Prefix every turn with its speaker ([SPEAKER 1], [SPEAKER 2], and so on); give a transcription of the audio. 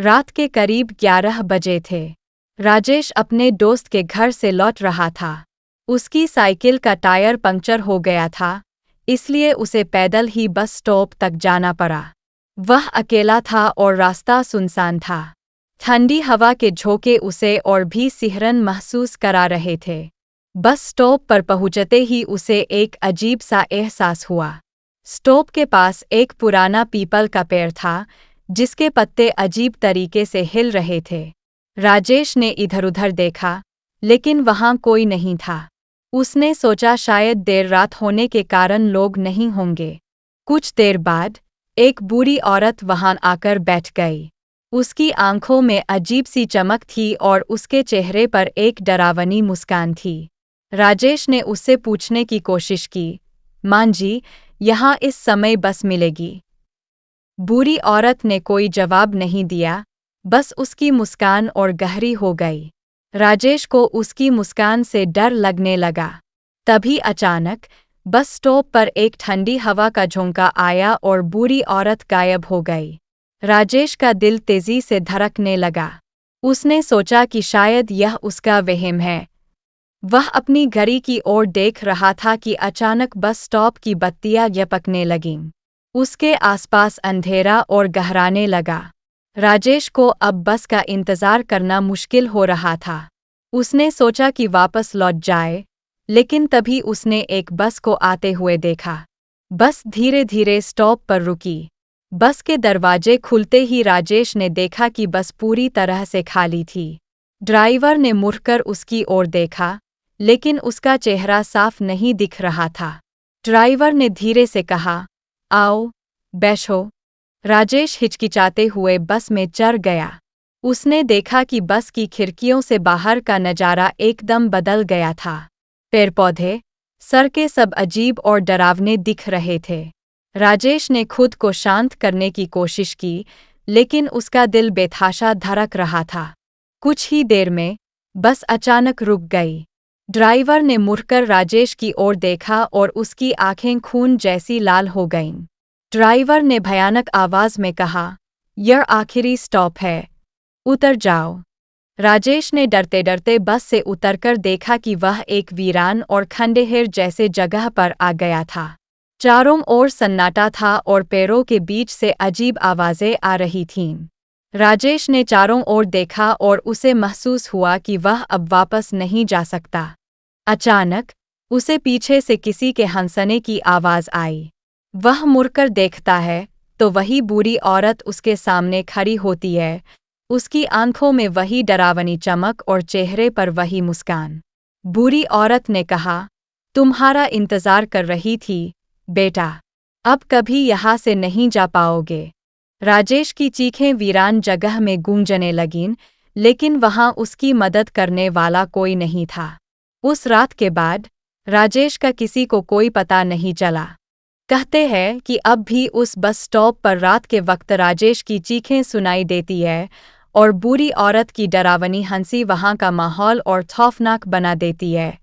[SPEAKER 1] रात के करीब 11 बजे थे। राजेश अपने दोस्त के घर से लौट रहा था। उसकी साइकिल का टायर पंक्चर हो गया था, इसलिए उसे पैदल ही बस स्टॉप तक जाना पड़ा। वह अकेला था और रास्ता सुनसान था। ठंडी हवा के झोंके उसे और भी सिहरन महसूस करा रहे थे। बस स्टॉप पर पहुंचते ही उसे एक अजीब सा एहसास हुआ। स्टॉप के पास एक पुराना पीपल का पेड़ था, जिसके पत्ते अजीब तरीके से हिल रहे थे। राजेश ने इधर-उधर देखा, लेकिन वहां कोई नहीं था। उसने सोचा शायद देर रात होने के कारण लोग नहीं होंगे। कुछ देर बाद एक बूढ़ी औरत वहां आकर बैठ गई। उसकी आंखों में अजीब सी चमक थी और उसके चेहरे पर एक डरावनी मुस्कान थी। राजेश ने उससे पूछने की कोशिश की, मां जी, यहाँ इस समय बस मिलेगी? बूढ़ी औरत ने कोई जवाब नहीं दिया, बस उसकी मुस्कान और गहरी हो गई। राजेश को उसकी मुस्कान से डर लगने लगा। तभी अचानक बस स्टॉप पर एक ठंडी हवा का झोंका आया और बूढ़ी औरत गायब हो गई। राजेश का दिल तेजी से धड़कने लगा। उसने सोचा कि शायद यह उसका वहम है। वह अपनी घड़ी की ओर देख रहा था कि अचानक बस स्टॉप की बत्तियां झपकने लगीं। उसके आसपास अंधेरा और गहराने लगा। राजेश को अब बस का इंतजार करना मुश्किल हो रहा था। उसने सोचा कि वापस लौट जाए, लेकिन तभी उसने एक बस को आते हुए देखा। बस धीरे-धीरे स्टॉप पर रुकी। बस के दरवाजे खुलते ही राजेश ने देखा कि बस पूरी तरह से खाली थी। ड्राइवर ने मुड़कर उसकी ओर देखा, लेकिन उसका चेहरा साफ नहीं दिख रहा था। ड्राइवर ने धीरे से कहा, आओ, बैठो। राजेश हिचकिचाते हुए बस में चढ़ गया। उसने देखा कि बस की खिड़कियों से बाहर का नजारा एकदम बदल गया था। पेड़-पौधे, सड़कें सब अजीब और डरावने दिख रहे थे। राजेश ने खुद को शांत करने की कोशिश की, लेकिन उसका दिल बेतहाशा धड़क रहा था। कुछ ही देर में बस अचानक रुक गई। ड्राइवर ने मुड़कर राजेश की ओर देखा और उसकी आंखें खून जैसी लाल हो गईं। ड्राइवर ने भयानक आवाज में कहा, यह आखिरी स्टॉप है, उतर जाओ। राजेश ने डरते-डरते बस से उतरकर देखा कि वह एक वीरान और खंडहर जैसे जगह पर आ गया था। चारों ओर सन्नाटा था और पेड़ों के बीच से अजीब आवाजें आ रही थीं। राजेश ने चारों ओर देखा और उसे महसूस हुआ कि वह अब वापस नहीं जा सकता। अचानक उसे पीछे से किसी के हंसने की आवाज आई। वह मुड़कर देखता है तो वही बूढ़ी औरत उसके सामने खड़ी होती है। उसकी आंखों में वही डरावनी चमक और चेहरे पर वही मुस्कान। बूढ़ी औरत ने कहा, तुम्हारा इंतजार कर रही थी, बेटा। अब कभी यहाँ से नहीं जा पाओगे। राजेश की चीखें वीरान जगह में गूंजने लगीं, लेकिन वहाँ उसकी मदद करने वाला कोई नहीं था। उस रात के बाद राजेश का किसी को कोई पता नहीं चला। कहते हैं कि अब भी उस बस स्टॉप पर रात के वक्त राजेश की चीखें सुनाई देती है और बूढ़ी औरत की डरावनी हंसी वहाँ का माहौल और खौफनाक बना देती है।